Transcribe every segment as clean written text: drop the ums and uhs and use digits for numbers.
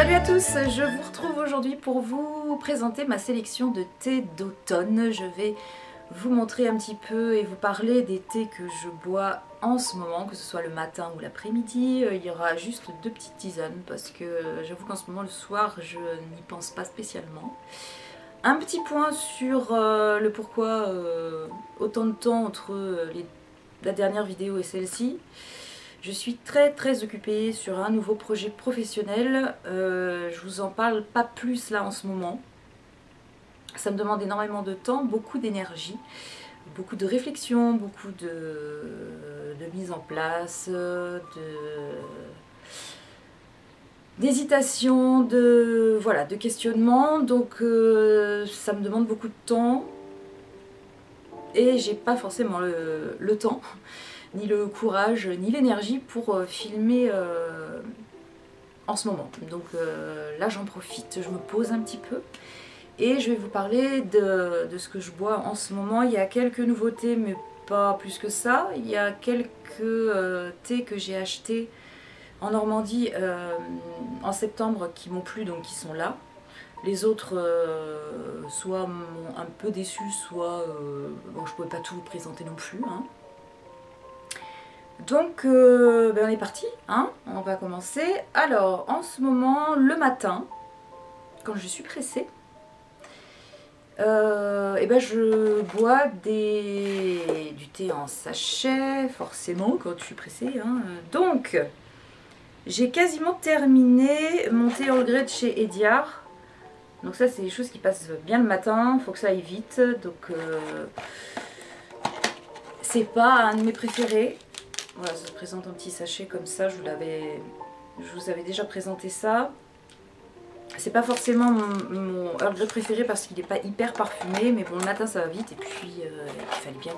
Salut à tous, je vous retrouve aujourd'hui pour vous présenter ma sélection de thés d'automne. Je vais vous montrer un petit peu et vous parler des thés que je bois en ce moment, que ce soit le matin ou l'après-midi. Il y aura juste 2 petites tisanes parce que j'avoue qu'en ce moment le soir je n'y pense pas spécialement. Un petit point sur le pourquoi autant de temps entre la dernière vidéo et celle-ci. Je suis très occupée sur un nouveau projet professionnel, je vous en parle pas plus là en ce moment. Ça me demande énormément de temps, beaucoup d'énergie, beaucoup de réflexion, beaucoup de mise en place, d'hésitation, de questionnement, donc ça me demande beaucoup de temps et j'ai pas forcément le temps ni le courage, ni l'énergie pour filmer en ce moment. Donc là j'en profite, je me pose un petit peu et je vais vous parler de ce que je bois en ce moment. Il y a quelques nouveautés mais pas plus que ça. Il y a quelques thés que j'ai achetés en Normandie en septembre qui m'ont plu, donc qui sont là. Les autres soit m'ont un peu déçu, soit bon, je ne pouvais pas tout vous présenter non plus, hein. Donc on est parti, hein, on va commencer. Alors en ce moment, le matin, quand je suis pressée, je bois du thé en sachet, forcément quand je suis pressée, hein. Donc j'ai quasiment terminé mon thé Earl Grey de chez Ediard. Donc ça c'est des choses qui passent bien le matin, il faut que ça aille vite. Donc c'est pas un de mes préférés. Voilà, ça se présente un petit sachet comme ça, je vous avais déjà présenté ça. C'est pas forcément mon Earl Grey préféré parce qu'il n'est pas hyper parfumé, mais bon, le matin ça va vite et puis il fallait bien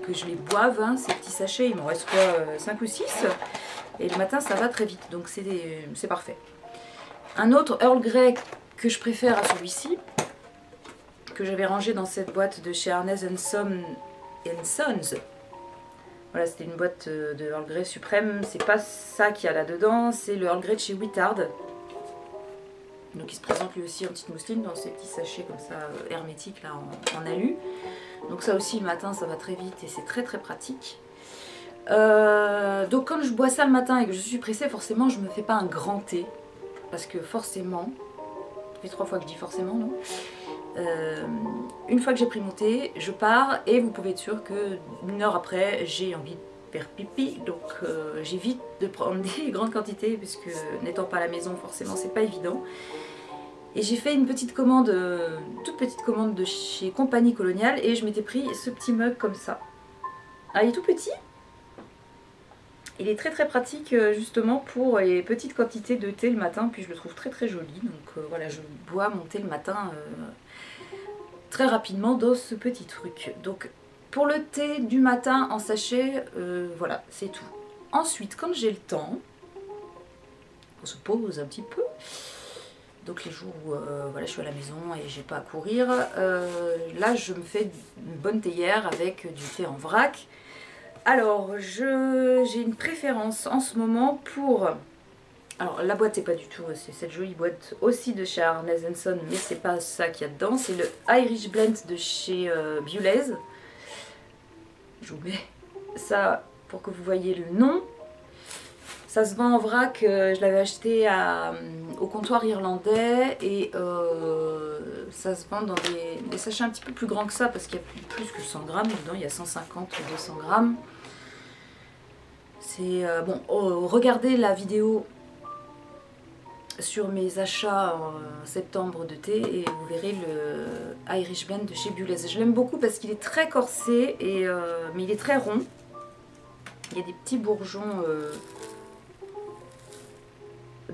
que je les boive, hein, ces petits sachets. Il m'en reste quoi, 5 ou 6, et le matin ça va très vite, donc c'est parfait. Un autre Earl Grey que je préfère à celui-ci, que j'avais rangé dans cette boîte de chez Arnez & Sons. Voilà, c'était une boîte de Earl Grey suprême. C'est pas ça qu'il y a là-dedans, c'est le Earl Grey de chez Whittard. Donc il se présente lui aussi en petite mousseline dans ces petits sachets comme ça hermétiques là en alu. Donc ça aussi le matin ça va très vite et c'est très pratique. Donc quand je bois ça le matin et que je suis pressée, forcément je me fais pas un grand thé. Parce que forcément, ça fait 3 fois que je dis forcément, non ? Une fois que j'ai pris mon thé, je pars et vous pouvez être sûr que 1 heure après, j'ai envie de faire pipi, donc j'évite de prendre des grandes quantités puisque n'étant pas à la maison, forcément, c'est pas évident. Et j'ai fait une petite commande, toute petite commande de chez Compagnie Coloniale et je m'étais pris ce petit mug comme ça. Ah, il est tout petit. Il est très pratique justement pour les petites quantités de thé le matin, puis je le trouve très joli. Donc voilà, je bois mon thé le matin très rapidement dans ce petit truc. Donc pour le thé du matin en sachet, voilà, c'est tout. Ensuite, quand j'ai le temps, on se pose un petit peu. Donc les jours où voilà, je suis à la maison et j'ai pas à courir, là je me fais une bonne théière avec du thé en vrac. Alors, j'ai une préférence en ce moment pour... Alors, la boîte, c'est pas du tout... C'est cette jolie boîte aussi de chez Arnez & Sons, mais c'est pas ça qu'il y a dedans. C'est le Irish Blend de chez Bewley's. Je vous mets ça pour que vous voyez le nom. Ça se vend en vrac. Je l'avais acheté au comptoir irlandais. Et ça se vend dans des sachets un petit peu plus grands que ça, parce qu'il y a plus que 100 grammes dedans. Il y a 150 ou 200 grammes. C'est bon, regardez la vidéo sur mes achats en septembre de thé et vous verrez le Irish Blend de chez Bewley's. Je l'aime beaucoup parce qu'il est très corsé, mais il est très rond. Il y a des petits bourgeons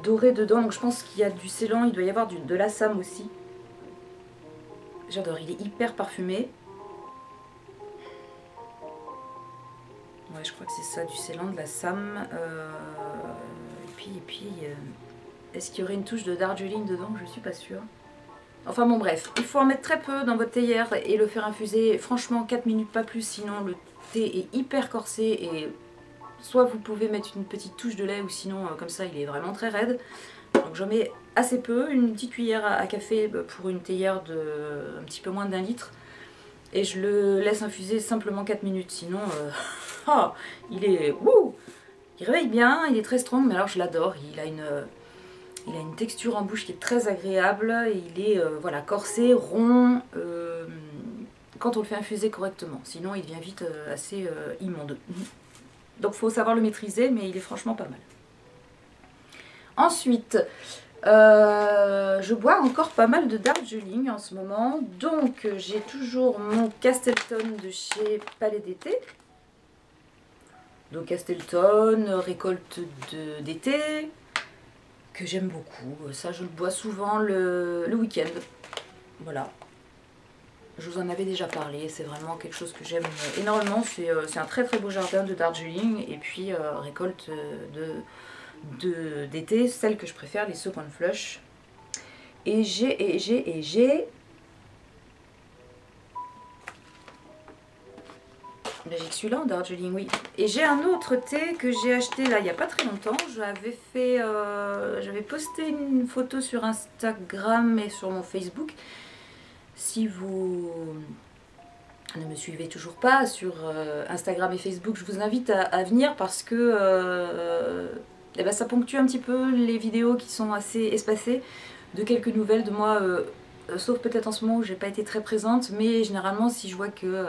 dorés dedans, donc je pense qu'il y a du Ceylan, il doit y avoir de l'Assam aussi. J'adore, il est hyper parfumé. Ouais, je crois que c'est ça, du Ceylan, de l'Assam. Et puis est-ce qu'il y aurait une touche de Darjeeling dedans? Je suis pas sûre. Enfin bon, bref, il faut en mettre très peu dans votre théière et le faire infuser, franchement 4 minutes pas plus, sinon le thé est hyper corsé et soit vous pouvez mettre une petite touche de lait ou sinon comme ça il est vraiment très raide. Donc j'en mets assez peu, une petite cuillère à café pour une théière de un petit peu moins d'1 litre. Et je le laisse infuser simplement 4 minutes, sinon oh, il est... il réveille bien, il est très strong, mais alors je l'adore, il a une texture en bouche qui est très agréable, il est voilà, corsé, rond, quand on le fait infuser correctement, sinon il devient vite assez immonde. Donc il faut savoir le maîtriser, mais il est franchement pas mal. Ensuite, je bois encore pas mal de Darjeeling en ce moment, donc j'ai toujours mon Castleton de chez Palais d'été. Donc Castleton, récolte d'été, que j'aime beaucoup. Ça, je le bois souvent le week-end. Voilà. Je vous en avais déjà parlé, c'est vraiment quelque chose que j'aime énormément. C'est un très très beau jardin de Darjeeling. Et puis récolte d'été, celle que je préfère, les second flush. Et j'ai... J'ai celui-là en Darjeeling, oui. Et j'ai un autre thé que j'ai acheté là il n'y a pas très longtemps. J'avais posté une photo sur Instagram et sur mon Facebook. Si vous ne me suivez toujours pas sur Instagram et Facebook, je vous invite à venir parce que eh ben, ça ponctue un petit peu les vidéos qui sont assez espacées de quelques nouvelles de moi, sauf peut-être en ce moment où j'ai pas été très présente, mais généralement si je vois que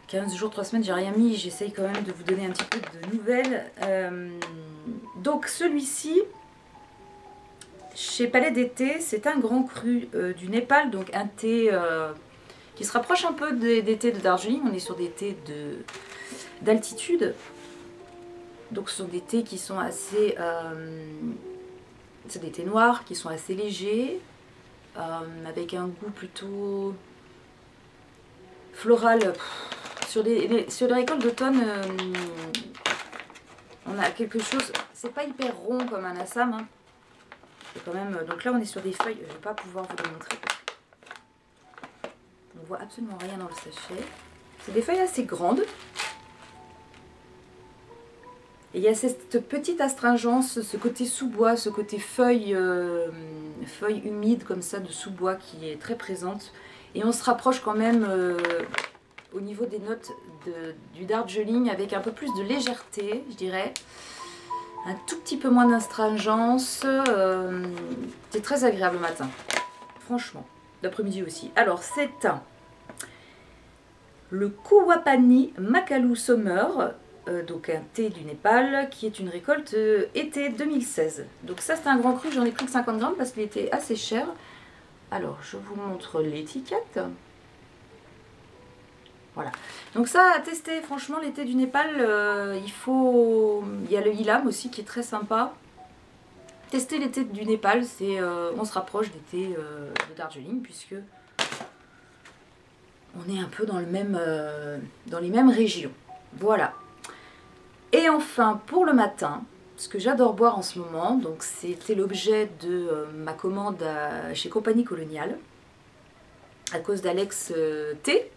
15 jours, 3 semaines, j'ai rien mis, j'essaye quand même de vous donner un petit peu de nouvelles. Donc celui-ci, chez Palais d'été, c'est un grand cru du Népal, donc un thé qui se rapproche un peu des thés de Darjeeling. On est sur des thés d'altitude. Donc ce sont des thés qui sont assez... c'est des thés noirs qui sont assez légers, avec un goût plutôt floral. Sur les récoltes d'automne, on a quelque chose, c'est pas hyper rond comme un Assam, hein. Quand même, donc là on est sur des feuilles, je vais pas pouvoir vous les montrer. On voit absolument rien dans le sachet. C'est des feuilles assez grandes. Et il y a cette petite astringence, ce côté sous-bois, ce côté feuille humide comme ça de sous-bois qui est très présente. Et on se rapproche quand même au niveau des notes du Darjeeling avec un peu plus de légèreté, je dirais. Un tout petit peu moins d'astringence. C'est très agréable le matin, franchement. L'après-midi aussi. Alors c'est le Kuwapani Makalu Summer, donc un thé du Népal, qui est une récolte été 2016. Donc ça c'est un grand cru, j'en ai pris que 50 grammes parce qu'il était assez cher. Alors je vous montre l'étiquette. Voilà. Donc ça à tester, franchement l'été du Népal, il y a le Ilam aussi qui est très sympa. Tester l'été du Népal, on se rapproche des thés de Darjeeling puisque on est un peu dans les mêmes régions. Voilà. Et enfin pour le matin, ce que j'adore boire en ce moment, donc c'était l'objet de ma commande chez Compagnie Coloniale à cause d'Alex T.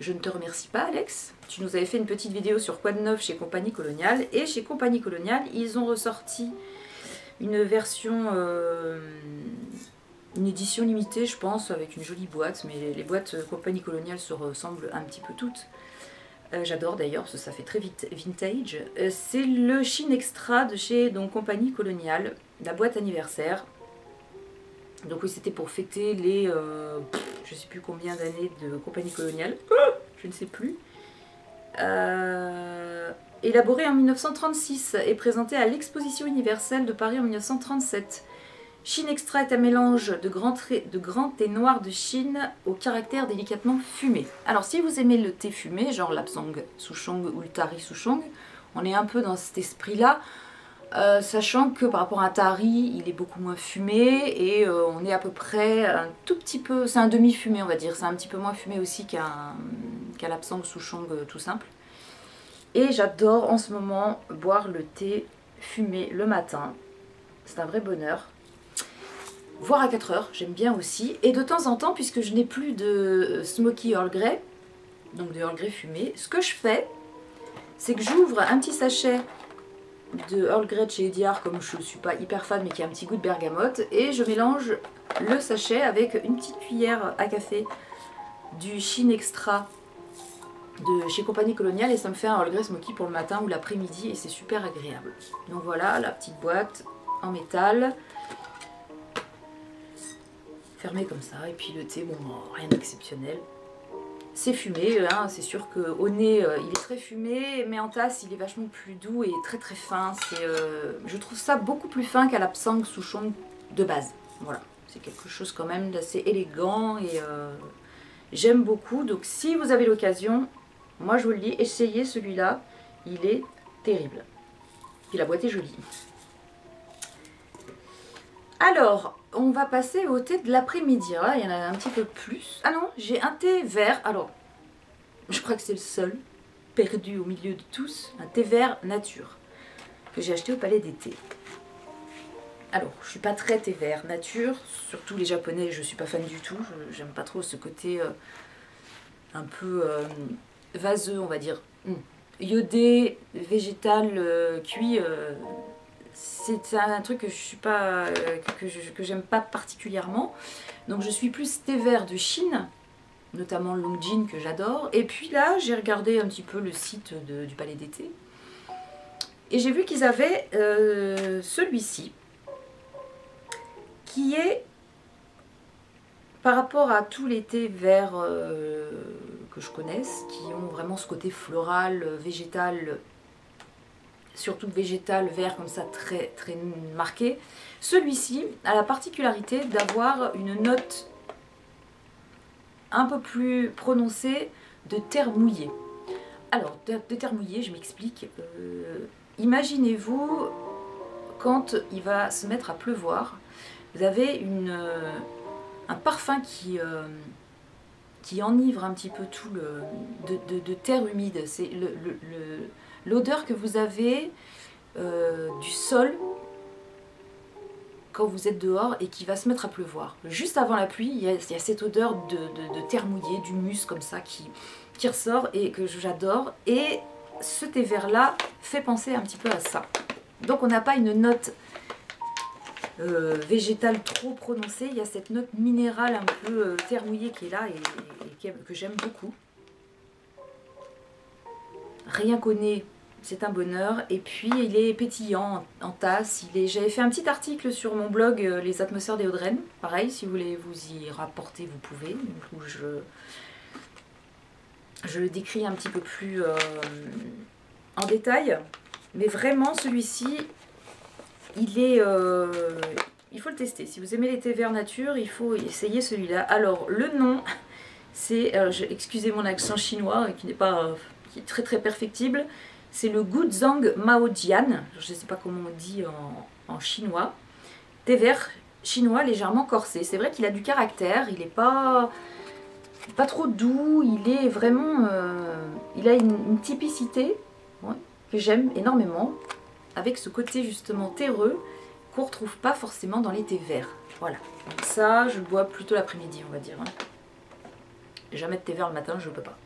Je ne te remercie pas Alex, tu nous avais fait une petite vidéo sur quoi de neuf chez Compagnie Coloniale, et chez Compagnie Coloniale ils ont ressorti une version, une édition limitée je pense, avec une jolie boîte, mais les boîtes Compagnie Coloniale se ressemblent un petit peu toutes. J'adore d'ailleurs, parce que ça fait très vite vintage. C'est le Chine Extra de chez Compagnie Coloniale, la boîte anniversaire. Donc oui, c'était pour fêter les, je sais plus combien d'années de Compagnie Coloniale, je ne sais plus. Élaboré en 1936 et présenté à l'Exposition universelle de Paris en 1937. Chine Extra est un mélange de grand thé noir de Chine au caractère délicatement fumé. Alors si vous aimez le thé fumé, genre l'Apsang Souchong ou le Tari Souchong, on est un peu dans cet esprit-là. Sachant que par rapport à un Tari, il est beaucoup moins fumé et on est à peu près un tout petit peu, c'est un demi-fumé on va dire, c'est un petit peu moins fumé aussi qu'un Lapsang Souchong tout simple. Et j'adore en ce moment boire le thé fumé le matin, c'est un vrai bonheur. Voire à 4 heures, j'aime bien aussi. Et de temps en temps, puisque je n'ai plus de Smoky Earl Grey, donc de Earl Grey fumé, ce que je fais, c'est que j'ouvre un petit sachet de Earl Grey de chez Ediard, comme je ne suis pas hyper fan mais qui a un petit goût de bergamote. Et je mélange le sachet avec une petite cuillère à café du Chine Extra de chez Compagnie Coloniale, et ça me fait un Earl Grey Smoky pour le matin ou l'après-midi et c'est super agréable. Donc voilà la petite boîte en métal, fermée comme ça, et puis le thé, bon, rien d'exceptionnel. C'est fumé, hein, c'est sûr qu'au nez il est très fumé, mais en tasse il est vachement plus doux et très très fin. Je trouve ça beaucoup plus fin qu'à la P'sang Souchong de base. Voilà, c'est quelque chose quand même d'assez élégant et j'aime beaucoup. Donc si vous avez l'occasion, moi je vous le dis, essayez celui-là, il est terrible. Puis la boîte est jolie. Alors, on va passer au thé de l'après-midi. Là, il y en a un petit peu plus. Ah non, j'ai un thé vert. Alors, je crois que c'est le seul, perdu au milieu de tous. Un thé vert nature, que j'ai acheté au Palais d'été. Alors, je suis pas très thé vert nature. Surtout les japonais, je suis pas fan du tout. J'aime pas trop ce côté un peu vaseux, on va dire. Iodé, végétal, cuit... c'est un truc que je suis pas que j'aime pas particulièrement. Donc je suis plus thé vert de Chine, notamment Longjin que j'adore. Et puis là j'ai regardé un petit peu le site du Palais d'été et j'ai vu qu'ils avaient celui-ci qui est, par rapport à tous les thés verts que je connaisse, qui ont vraiment ce côté floral, végétal, surtout végétal, vert comme ça, très très marqué. Celui-ci a la particularité d'avoir une note un peu plus prononcée de terre mouillée. Alors, de terre mouillée, je m'explique. Imaginez-vous quand il va se mettre à pleuvoir, vous avez un parfum qui enivre un petit peu tout de terre humide. C'est l'odeur que vous avez du sol quand vous êtes dehors et qui va se mettre à pleuvoir. Juste avant la pluie, il y a cette odeur de terre mouillée, d'humus comme ça qui ressort et que j'adore. Et ce thé vert là fait penser un petit peu à ça. Donc on n'a pas une note végétale trop prononcée, il y a cette note minérale un peu terre mouillée qui est là et que j'aime beaucoup. Rien qu'au nez, c'est un bonheur. Et puis il est pétillant en tasse. J'avais fait un petit article sur mon blog Les Atmosphères des Hauts-de-Rennes. Pareil, si vous voulez vous y rapporter, vous pouvez. Où je le décris un petit peu plus en détail. Mais vraiment, celui-ci, il faut le tester. Si vous aimez les thés verts nature, il faut essayer celui-là. Alors, le nom, c'est... excusez mon accent chinois, qui n'est pas... qui est très très perfectible. C'est le Guzhang Maojian, je ne sais pas comment on dit en chinois. Thé vert chinois légèrement corsé. C'est vrai qu'il a du caractère, il n'est pas trop doux, il est vraiment... il a une typicité, ouais, que j'aime énormément, avec ce côté justement terreux qu'on ne retrouve pas forcément dans les thés verts. Voilà, donc ça je le bois plutôt l'après-midi on va dire. Jamais de thé vert le matin, je ne peux pas.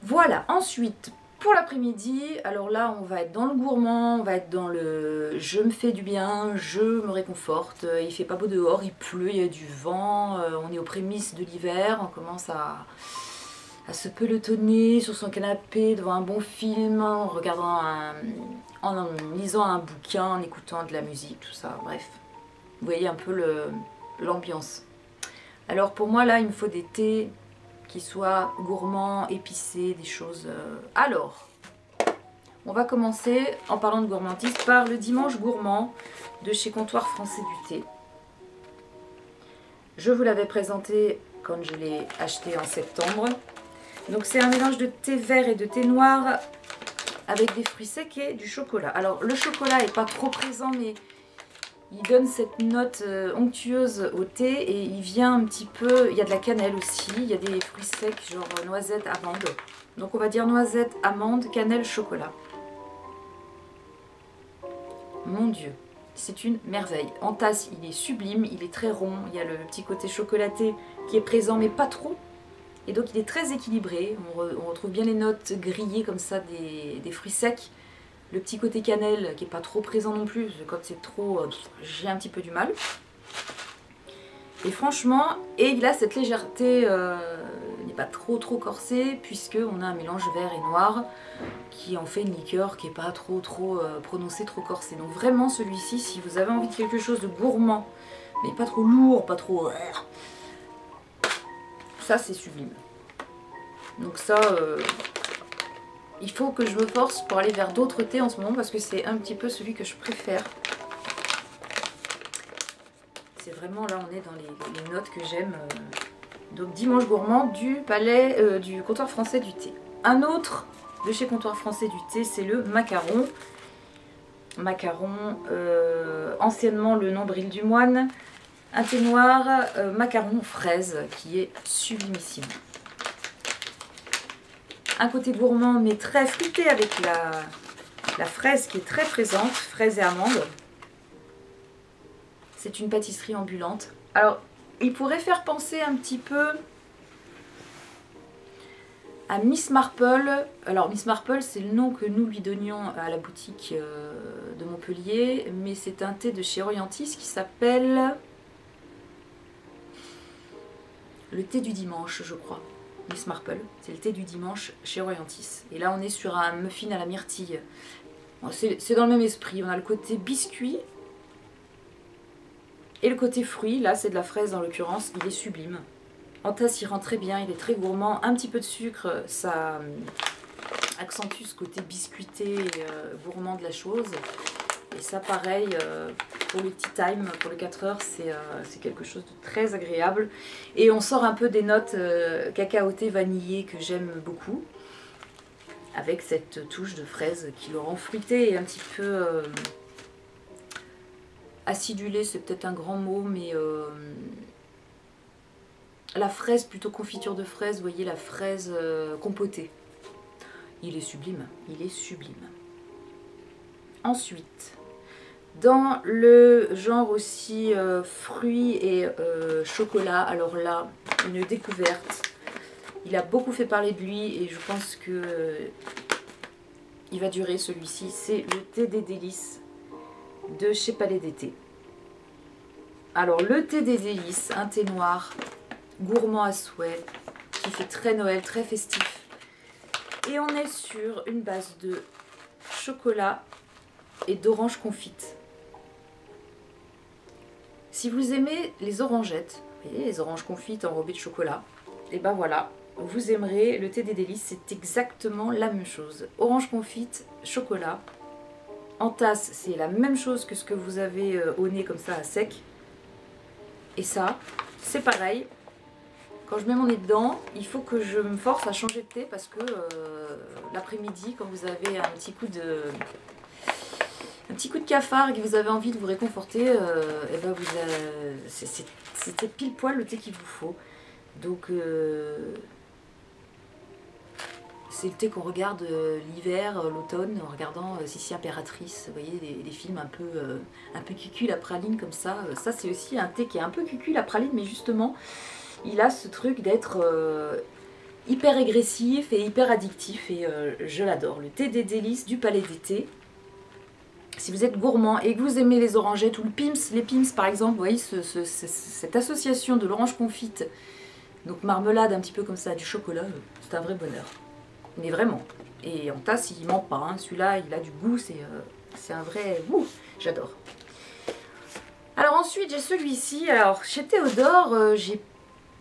Voilà, ensuite, pour l'après-midi, alors là, on va être dans le gourmand, on va être dans le je me fais du bien, je me réconforte, il fait pas beau dehors, il pleut, il y a du vent, on est aux prémices de l'hiver, on commence à se pelotonner sur son canapé devant un bon film, en regardant en lisant un bouquin, en écoutant de la musique, tout ça, bref. Vous voyez un peu l'ambiance. Alors pour moi, là, il me faut des thés qui soient gourmands, épicés, des choses... Alors, on va commencer, en parlant de gourmandise, par le dimanche gourmand de chez Comptoir Français du Thé. Je vous l'avais présenté quand je l'ai acheté en septembre. Donc c'est un mélange de thé vert et de thé noir avec des fruits secs et du chocolat. Alors le chocolat n'est pas trop présent, mais il donne cette note onctueuse au thé et il vient un petit peu... Il y a de la cannelle aussi, il y a des fruits secs genre noisette, amande. Donc on va dire noisette, amande, cannelle, chocolat. Mon Dieu, c'est une merveille. En tasse, il est sublime, il est très rond, il y a le petit côté chocolaté qui est présent mais pas trop. Et donc il est très équilibré, on retrouve bien les notes grillées comme ça des fruits secs. le petit côté cannelle qui est pas trop présent non plus, parce que quand c'est trop, j'ai un petit peu du mal. Et franchement, et il a cette légèreté, il n'est pas trop corsé, puisque on a un mélange vert et noir qui en fait une liqueur qui n'est pas trop prononcée, trop corsée. Donc vraiment celui-ci, si vous avez envie de quelque chose de gourmand, mais pas trop lourd, pas trop... ça c'est sublime. Donc ça, il faut que je me force pour aller vers d'autres thés en ce moment, parce que c'est un petit peu celui que je préfère. C'est vraiment, là on est dans les notes que j'aime. Donc dimanche gourmand du palais du comptoir français du thé. Un autre de chez comptoir français du thé, c'est le macaron. Macaron, anciennement le nombril du moine. Un thé noir, macaron fraise, qui est sublimissime. Un côté gourmand mais très fruité avec la fraise qui est très présente, fraise et amande. C'est une pâtisserie ambulante. Alors, il pourrait faire penser un petit peu à Miss Marple. Alors, Miss Marple, c'est le nom que nous lui donnions à la boutique de Montpellier. Mais c'est un thé de chez Orientis qui s'appelle le thé du dimanche, je crois. Miss Marple, c'est le thé du dimanche chez Orientis. Et là, on est sur un muffin à la myrtille. Bon, c'est dans le même esprit. On a le côté biscuit. Et le côté fruit, là c'est de la fraise en l'occurrence, il est sublime. En tasse il rend très bien, il est très gourmand. Un petit peu de sucre, ça accentue ce côté biscuité et gourmand de la chose. Et ça pareil, pour le tea time, pour le 4 heures, c'est quelque chose de très agréable. Et on sort un peu des notes cacaotées, vanillées que j'aime beaucoup. Avec cette touche de fraise qui le rend fruité et un petit peu... acidulé, c'est peut-être un grand mot, mais la fraise, plutôt confiture de fraise, vous voyez la fraise compotée. Il est sublime, il est sublime. Ensuite, dans le genre aussi fruits et chocolat, alors là, une découverte. Il a beaucoup fait parler de lui et je pense que il va durer celui-ci. C'est le thé des délices de chez Palais d'été. Alors le thé des délices, un thé noir, gourmand à souhait, qui fait très Noël, très festif. Et on est sur une base de chocolat et d'orange confite. Si vous aimez les orangettes, vous voyez, les oranges confites enrobées de chocolat, et ben voilà, vous aimerez le thé des délices, c'est exactement la même chose. Orange confite, chocolat. En tasse, c'est la même chose que ce que vous avez au nez comme ça à sec. Et ça, c'est pareil. Quand je mets mon nez dedans, il faut que je me force à changer de thé parce que l'après-midi, quand vous avez un petit coup de cafard et que vous avez envie de vous réconforter, et ben c'était pile poil le thé qu'il vous faut. Donc c'est le thé qu'on regarde l'hiver, l'automne, en regardant Sissi Impératrice, vous voyez, des films un peu cucul la praline comme ça. Ça c'est aussi un thé qui est un peu cucul la praline, mais justement, il a ce truc d'être hyper agressif et hyper addictif, et je l'adore. Le thé des délices du Palais d'été. Si vous êtes gourmand et que vous aimez les orangettes ou les pims par exemple, vous voyez cette association de l'orange confite, donc marmelade un petit peu comme ça, du chocolat, c'est un vrai bonheur. Mais vraiment. Et en tasse, il ment pas. Hein. Celui-là, il a du goût. C'est un vrai... Ouh, j'adore. Alors ensuite, j'ai celui-ci. Alors, chez Théodore,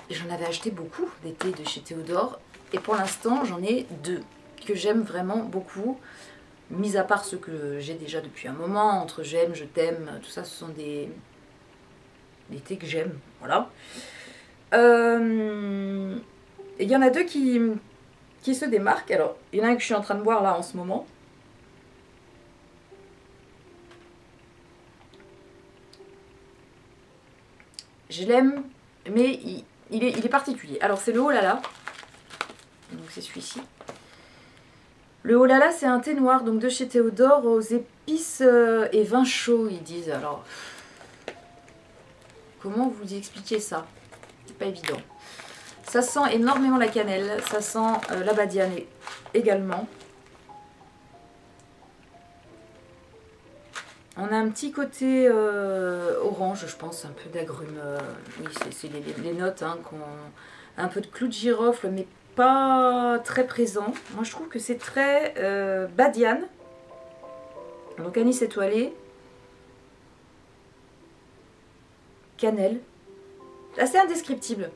j'en avais acheté beaucoup des thés de chez Théodore. Et pour l'instant, j'en ai deux que j'aime vraiment beaucoup. Mis à part ceux que j'ai déjà depuis un moment. Entre j'aime, je t'aime, tout ça, ce sont des thés que j'aime. Voilà. Il y en a deux qui se démarquent. Alors, il y en a un que je suis en train de boire là en ce moment. Je l'aime, mais il est particulier. Alors, c'est le Oh là là. Donc, c'est celui-ci. Le Oh là là, c'est un thé noir donc de chez Théodore aux épices et vin chaud, ils disent. Alors, comment vous expliquer ça? C'est pas évident. Ça sent énormément la cannelle, ça sent la badiane également. On a un petit côté orange, je pense, un peu d'agrumes. Oui, c'est les notes, hein, un peu de clou de girofle, mais pas très présent. Moi, je trouve que c'est très badiane. Donc, anis étoilé. Cannelle. Assez indescriptible.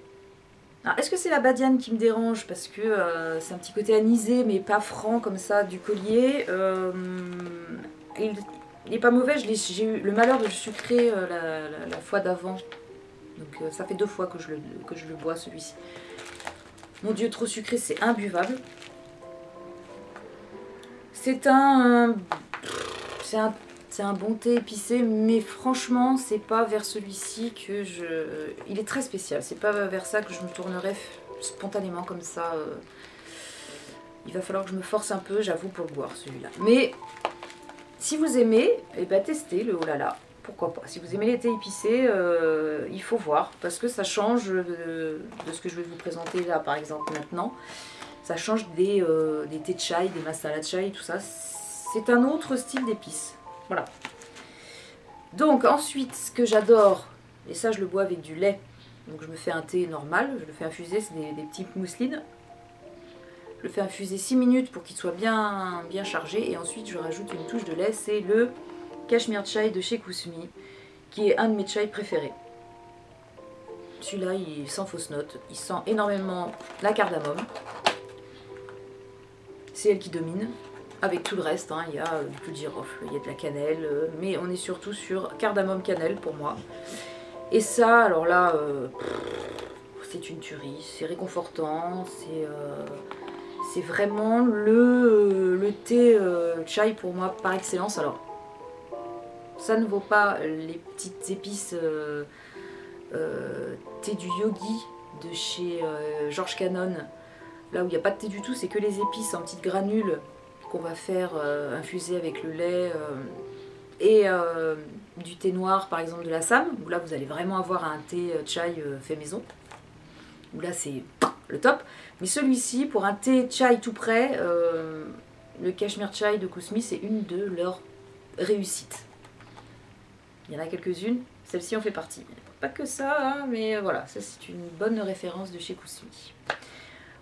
Est-ce que c'est la badiane qui me dérange parce que c'est un petit côté anisé mais pas franc comme ça du collier. Il n'est pas mauvais, j'ai eu le malheur de le sucrer la fois d'avant. Donc ça fait 2 fois que je le bois celui-ci. Mon Dieu, trop sucré, c'est imbuvable. C'est un bon thé épicé, mais franchement, c'est pas vers celui-ci que je... Il est très spécial, c'est pas vers ça que je me tournerai spontanément comme ça. Il va falloir que je me force un peu, j'avoue, pour le boire, celui-là. Mais si vous aimez, eh ben, testez le oh là là, pourquoi pas. Si vous aimez les thés épicés, il faut voir, parce que ça change de ce que je vais vous présenter là, par exemple, maintenant. Ça change des thés de chai, des masala chai, tout ça. C'est un autre style d'épices. Voilà. Donc ensuite, ce que j'adore, et ça je le bois avec du lait, donc je me fais un thé normal, je le fais infuser, c'est des petites mousselines. Je le fais infuser 6 minutes pour qu'il soit bien chargé, et ensuite je rajoute une touche de lait, c'est le Cashmere Chai de chez Kusmi, qui est un de mes chais préférés. Celui-là, il est sans fausse note, il sent énormément la cardamome. C'est elle qui domine. Avec tout le reste, hein, il y a du clou de girofle, il y a de la cannelle, mais on est surtout sur cardamome cannelle pour moi. Et ça, alors là, c'est une tuerie, c'est réconfortant, c'est vraiment le thé chai pour moi par excellence. Alors, ça ne vaut pas les petites épices thé du yogi de chez George Cannon, là où il n'y a pas de thé du tout, c'est que les épices en petites granules qu'on va faire infuser avec le lait et du thé noir par exemple de l'Assam, où là vous allez vraiment avoir un thé chai fait maison, où là c'est le top. Mais celui-ci, pour un thé chai tout prêt, le Cashmere Chai de Kusmi, c'est une de leurs réussites. Il y en a quelques-unes, celle-ci en fait partie. Pas que ça, hein, mais voilà, ça c'est une bonne référence de chez Kusmi.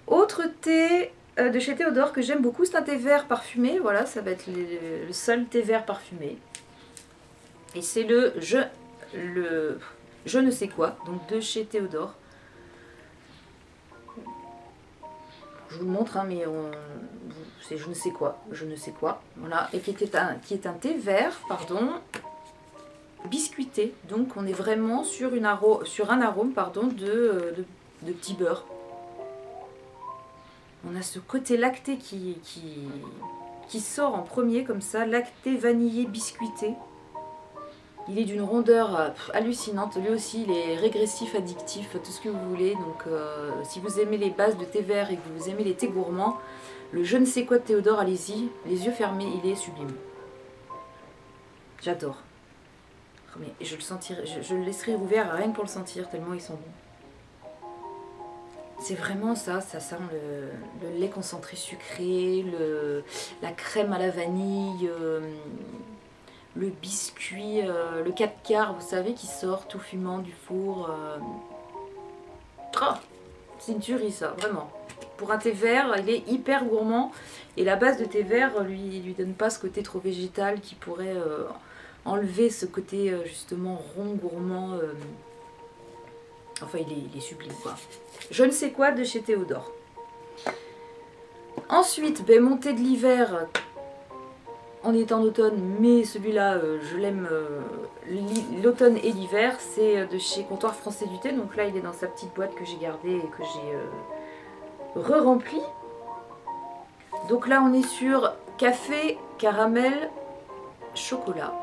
Autre thé de chez Théodore que j'aime beaucoup, c'est un thé vert parfumé. Voilà, ça va être le seul thé vert parfumé. Et c'est le je ne sais quoi, donc de chez Théodore. Je vous le montre, hein, mais c'est je ne sais quoi, voilà, et qui est un thé vert, pardon, biscuité. Donc on est vraiment sur un arôme, pardon, de petit beurre. On a ce côté lacté qui sort en premier comme ça, lacté vanillé biscuité. Il est d'une rondeur hallucinante, lui aussi il est régressif, addictif, tout ce que vous voulez. Donc si vous aimez les bases de thé vert et que vous aimez les thés gourmands, le je ne sais quoi de Théodore, allez-y, les yeux fermés, il est sublime. J'adore. Mais je le sentirai, je le laisserai ouvert rien que pour le sentir, tellement ils sont bons. C'est vraiment ça sent le lait concentré sucré, la crème à la vanille, le biscuit, le 4 quarts, vous savez, qui sort tout fumant du four. Oh, c'est une tuerie ça, vraiment. Pour un thé vert, il est hyper gourmand. Et la base de thé vert lui donne pas ce côté trop végétal qui pourrait enlever ce côté justement rond, gourmand. Enfin, il est sublime quoi. Je ne sais quoi de chez Théodore. Ensuite, ben, mon thé de l'hiver, on est en automne, mais celui-là, je l'aime l'automne et l'hiver. C'est de chez Comptoir Français du Thé. Donc là, il est dans sa petite boîte que j'ai gardée et que j'ai re-remplie. Donc là, on est sur café, caramel, chocolat,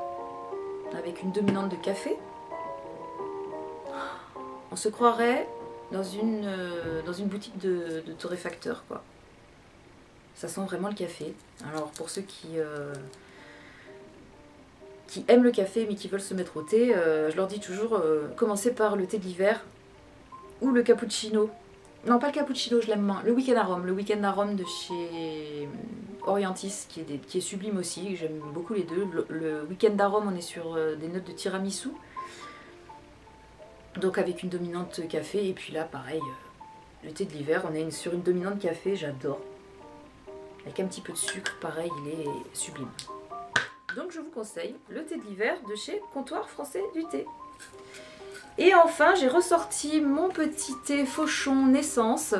avec une dominante de café. On se croirait dans une boutique de torréfacteur, quoi. Ça sent vraiment le café. Alors pour ceux qui aiment le café mais qui veulent se mettre au thé, je leur dis toujours commencez par le thé de l'hiver ou le cappuccino. Non, pas le cappuccino, je l'aime moins. Le week-end arôme de chez Orientis qui est sublime aussi, j'aime beaucoup les deux. Le Weekend Arôme, on est sur des notes de tiramisu. Donc avec une dominante café, et puis là pareil, le thé de l'hiver, on est sur une dominante café, j'adore. Avec un petit peu de sucre, pareil, il est sublime. Donc je vous conseille le thé de l'hiver de chez Comptoir Français du Thé. Et enfin, j'ai ressorti mon petit thé Fauchon Naissance.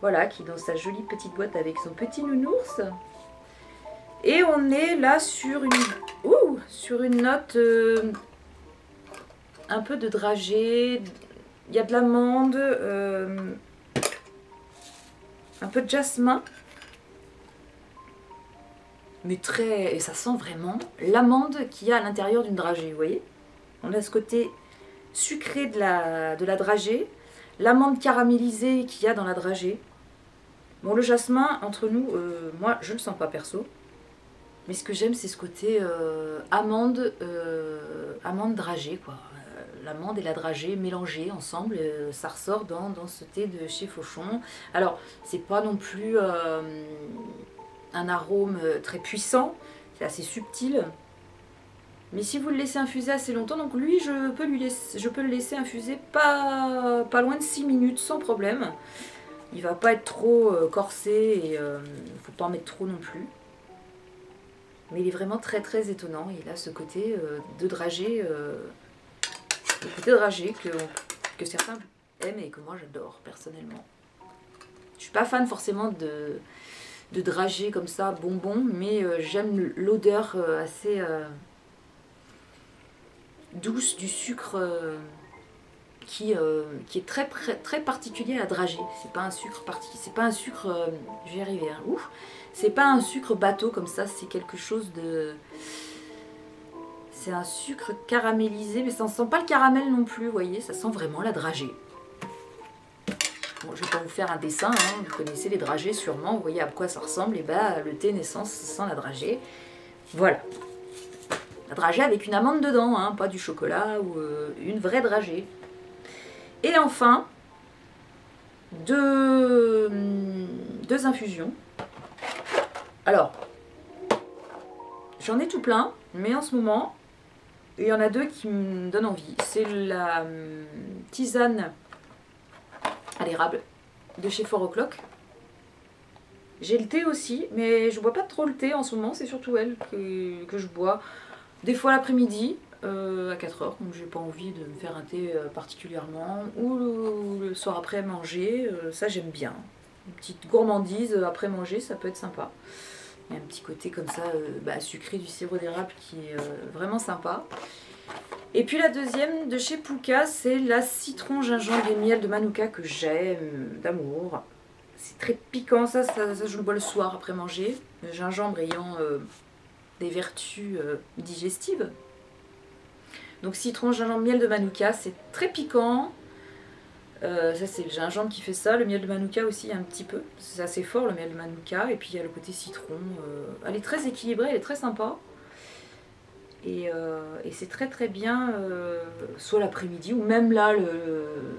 Voilà, qui est dans sa jolie petite boîte avec son petit nounours. Et on est là sur une note un peu de dragée. Il y a de l'amande, un peu de jasmin. Mais très... Et ça sent vraiment l'amande qu'il y a à l'intérieur d'une dragée, vous voyez. On a ce côté sucré de la dragée, l'amande caramélisée qu'il y a dans la dragée. Bon, le jasmin, entre nous, moi, je ne le sens pas perso. Mais ce que j'aime, c'est ce côté amande dragée, quoi. L'amande et la dragée mélangées ensemble, ça ressort dans ce thé de chez Fauchon. Alors, c'est pas non plus un arôme très puissant, c'est assez subtil. Mais si vous le laissez infuser assez longtemps, donc lui, je peux le laisser infuser pas loin de 6 minutes sans problème. Il va pas être trop corsé et faut pas en mettre trop non plus. Mais il est vraiment très très étonnant. Il a ce côté de dragée, que certains aiment et que moi j'adore personnellement. Je suis pas fan forcément de dragée comme ça, bonbon, mais j'aime l'odeur assez douce du sucre qui est très particulier à la dragée. C'est pas un sucre je vais y arriver, hein. Ouf, c'est pas un sucre bateau comme ça, c'est quelque chose de... C'est un sucre caramélisé, mais ça ne sent pas le caramel non plus, vous voyez, ça sent vraiment la dragée. Bon, je vais pas vous faire un dessin, hein, vous connaissez les dragées sûrement, vous voyez à quoi ça ressemble, et bah le thé Naissance, ça sent la dragée. Voilà. La dragée avec une amande dedans, hein, pas du chocolat ou une vraie dragée. Et enfin, deux infusions. Alors, j'en ai tout plein, mais en ce moment, il y en a deux qui me donnent envie. C'est la tisane à l'érable de chez 4 O'Clock. J'ai le thé aussi, mais je bois pas trop le thé en ce moment, c'est surtout elle que je bois. Des fois l'après-midi, à 4 heures, donc j'ai pas envie de me faire un thé particulièrement, ou le soir après manger, ça j'aime bien. Une petite gourmandise après manger, ça peut être sympa. Il y a un petit côté comme ça, sucré du sirop d'érable qui est vraiment sympa. Et puis la deuxième de chez Pukka, c'est la citron, gingembre et miel de Manuka que j'aime d'amour. C'est très piquant, ça je le bois le soir après manger. Le gingembre ayant des vertus digestives. Donc citron, gingembre, miel de Manuka, c'est très piquant. Ça c'est le gingembre qui fait ça, le miel de Manuka aussi un petit peu. C'est assez fort le miel de Manuka. Et puis il y a le côté citron. Elle est très équilibrée, elle est très sympa. Et c'est très très bien, soit l'après-midi ou même là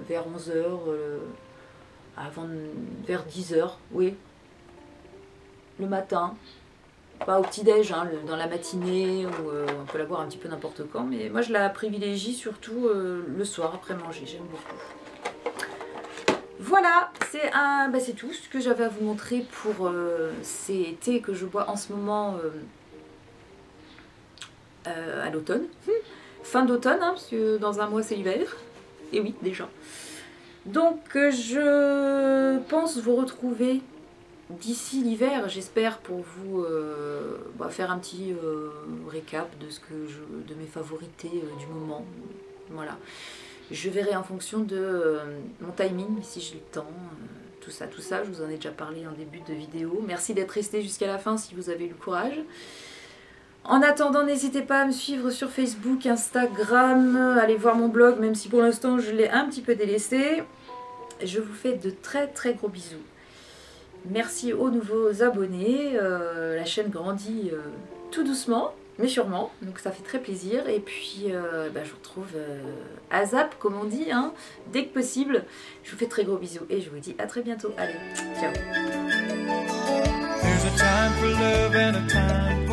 vers 11h, vers 10h, oui. Le matin. Pas au petit-déj, hein, dans la matinée, ou on peut la boire un petit peu n'importe quand, mais moi je la privilégie surtout le soir après manger, j'aime beaucoup. Voilà, c'est tout ce que j'avais à vous montrer pour ces thés que je bois en ce moment à l'automne. Fin d'automne, hein, parce que dans un mois c'est l'hiver. Et oui, déjà. Donc je pense vous retrouver d'ici l'hiver, j'espère, pour vous faire un petit récap de mes favorités du moment. Voilà. Je verrai en fonction de mon timing, si j'ai le temps, tout ça, je vous en ai déjà parlé en début de vidéo. Merci d'être resté jusqu'à la fin si vous avez eu le courage. En attendant, n'hésitez pas à me suivre sur Facebook, Instagram, allez voir mon blog, même si pour l'instant je l'ai un petit peu délaissé. Je vous fais de très très gros bisous. Merci aux nouveaux abonnés, la chaîne grandit tout doucement, mais sûrement, donc ça fait très plaisir. Et puis je vous retrouve à zap, comme on dit, hein, dès que possible. Je vous fais de très gros bisous et je vous dis à très bientôt. Allez, ciao. a time for love and a time